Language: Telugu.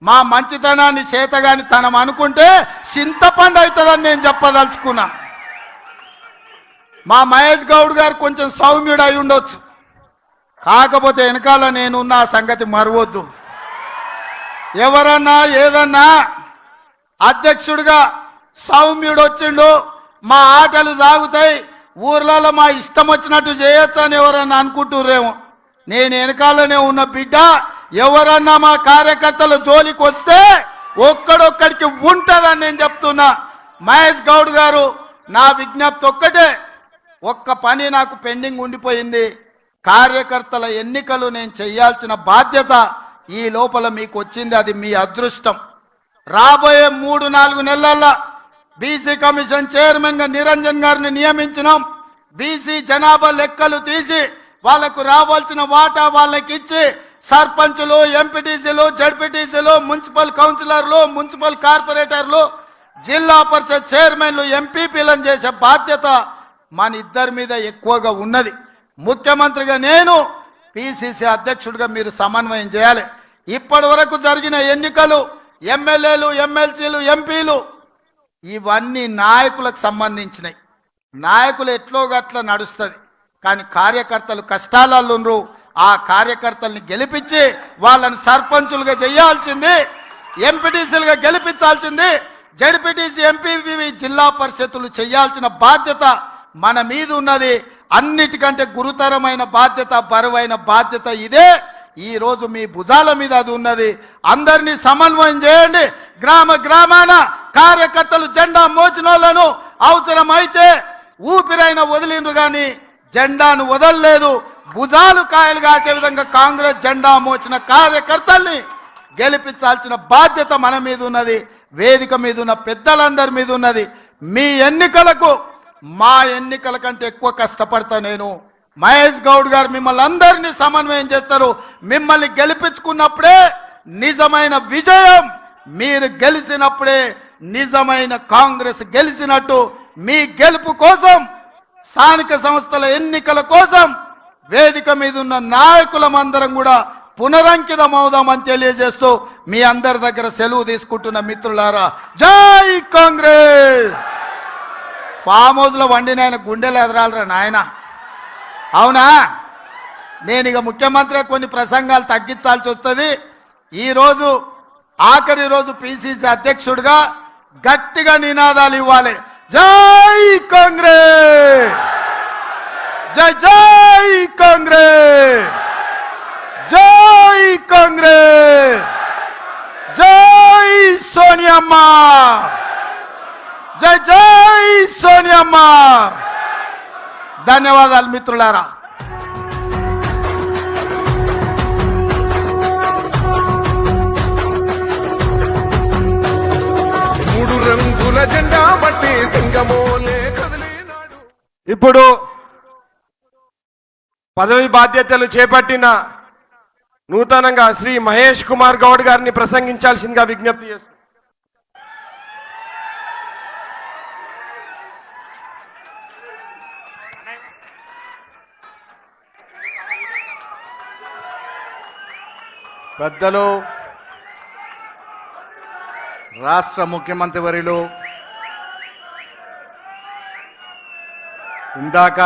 మా మంచితనాన్ని చేతగాని తనం అనుకుంటే చింతపండు అవుతుందని నేను చెప్పదలుచుకున్నా. మా మహేష్ గౌడ్ గారు కొంచెం సౌమ్యుడు అయి ఉండొచ్చు, కాకపోతే వెనకాల నేనున్న ఆ సంగతి మరవద్దు. ఎవరన్నా ఏదన్నా అధ్యక్షుడిగా సౌమ్యుడు వచ్చిండు, మా ఆటలు సాగుతాయి, ఊర్లలో మా ఇష్టం వచ్చినట్టు చేయొచ్చు అని ఎవరన్నా అనుకుంటుర్రేమో. నేను వెనకాలనే ఉన్న బిడ్డ. ఎవరన్నా మా కార్యకర్తల జోలికి వస్తే ఒక్కడొక్కడికి ఉంటుందని నేను చెప్తున్నా. మహేష్ గౌడ్ గారు, నా విజ్ఞప్తి ఒక్కటే, ఒక్క పని నాకు పెండింగ్ ఉండిపోయింది. కార్యకర్తల ఎన్నికలు నేను చేయాల్సిన బాధ్యత ఈ లోపల మీకు వచ్చింది, అది మీ అదృష్టం. రాబోయే 3-4 నెలల్లో బీసీ కమిషన్ చైర్మన్గా నిరంజన్ గారిని నియమించినాం. బీసీ జనాభా లెక్కలు తీసి వాళ్లకు రావాల్సిన వాటా వాళ్ళకి ఇచ్చి సర్పంచులు, ఎంపీటీసీలు, జడ్పీటీసీలు, మున్సిపల్ కౌన్సిలర్లు, మున్సిపల్ కార్పొరేటర్లు, జిల్లా పరిషత్ చైర్మన్లు, ఎంపీపీలను చేసే బాధ్యత మన ఇద్దరి మీద ఎక్కువగా ఉన్నది. ముఖ్యమంత్రిగా నేను, పిసిసి అధ్యక్షుడిగా మీరు సమన్వయం చేయాలి. ఇప్పటి వరకు జరిగిన ఎన్నికలు, ఎమ్మెల్యేలు, ఎమ్మెల్సీలు, ఎంపీలు ఇవన్నీ నాయకులకు సంబంధించినవి. నాయకులు ఎట్లో గట్ల నడుస్తుంది, కానీ కార్యకర్తలు కష్టాలలో ఉన్నారు. ఆ కార్యకర్తల్ని గెలిపించి వాళ్ళని సర్పంచులుగా చేయాల్సింది, ఎంపీటీసీలుగా గెలిపించాల్సింది, జడ్పీటీసీ, ఎంపీపీ, జిల్లా పరిషత్తులు చేయాల్సిన బాధ్యత మన మీద ఉన్నది. అన్నిటికంటే గురుతరమైన బాధ్యత, బరువైన బాధ్యత ఇదే. ఈ రోజు మీ భుజాల మీద అది ఉన్నది. అందరినీ సమన్వయం చేయండి. గ్రామ గ్రామాన కార్యకర్తలు జెండా మోచినోళ్లను అవసరమైతే ఊపిరైన వదిలిండ్రు, కానీ జెండాను వదలలేదు. భుజాలు కాయలు కాసే విధంగా కాంగ్రెస్ జెండా మోచిన కార్యకర్తల్ని గెలిపించాల్సిన బాధ్యత మన మీద ఉన్నది. వేదిక మీద ఉన్న పెద్దలందరి మీద ఉన్నది. మీ ఎన్నికలకు మా ఎన్నికల కంటే ఎక్కువ కష్టపడతా నేను. మహేష్ గౌడ్ గారు మిమ్మల్ని అందరినీ సమన్వయం చేస్తారు. మిమ్మల్ని గెలిపించుకున్నప్పుడే నిజమైన విజయం, మీరు గెలిచినప్పుడే నిజమైన కాంగ్రెస్ గెలిచినట్టు. మీ గెలుపు కోసం, స్థానిక సంస్థల ఎన్నికల కోసం వేదిక మీద ఉన్న నాయకులమందరం కూడా పునరంకితం అవుదామని తెలియజేస్తూ మీ అందరి దగ్గర సెలవు తీసుకుంటున్న మిత్రులారా, జై కాంగ్రెస్. ఫామ్ హౌస్లో వండిన ఆయన గుండెలు ఎదరాలరా నాయన, అవునా? నేను ఇక ముఖ్యమంత్రి కొన్ని ప్రసంగాలు తగ్గించాల్సి వస్తుంది. ఈరోజు ఆఖరి రోజు పిసిసి అధ్యక్షుడిగా గట్టిగా నినాదాలు ఇవ్వాలి. జై కాంగ్రెస్, జై జై కాంగ్రెస్, జై కాంగ్రెస్, జై సోనియమ్మ, జై జై సోనియమ్మ. ధన్యవాదాలు మిత్రులారా. మూడు రంగుల జెండా బట్టి సింగమోలే కదిలినాడు. ఇప్పుడు పదవి బాధ్యతలు చేపట్టిన నూతనంగా శ్రీ మహేష్ కుమార్ గౌడ్ గారిని ప్రసంగించాల్సిందిగా విజ్ఞప్తి చేస్తున్నారు. పెద్దలు, రాష్ట్ర ముఖ్యమంత్రి వర్యులు, ఇందాక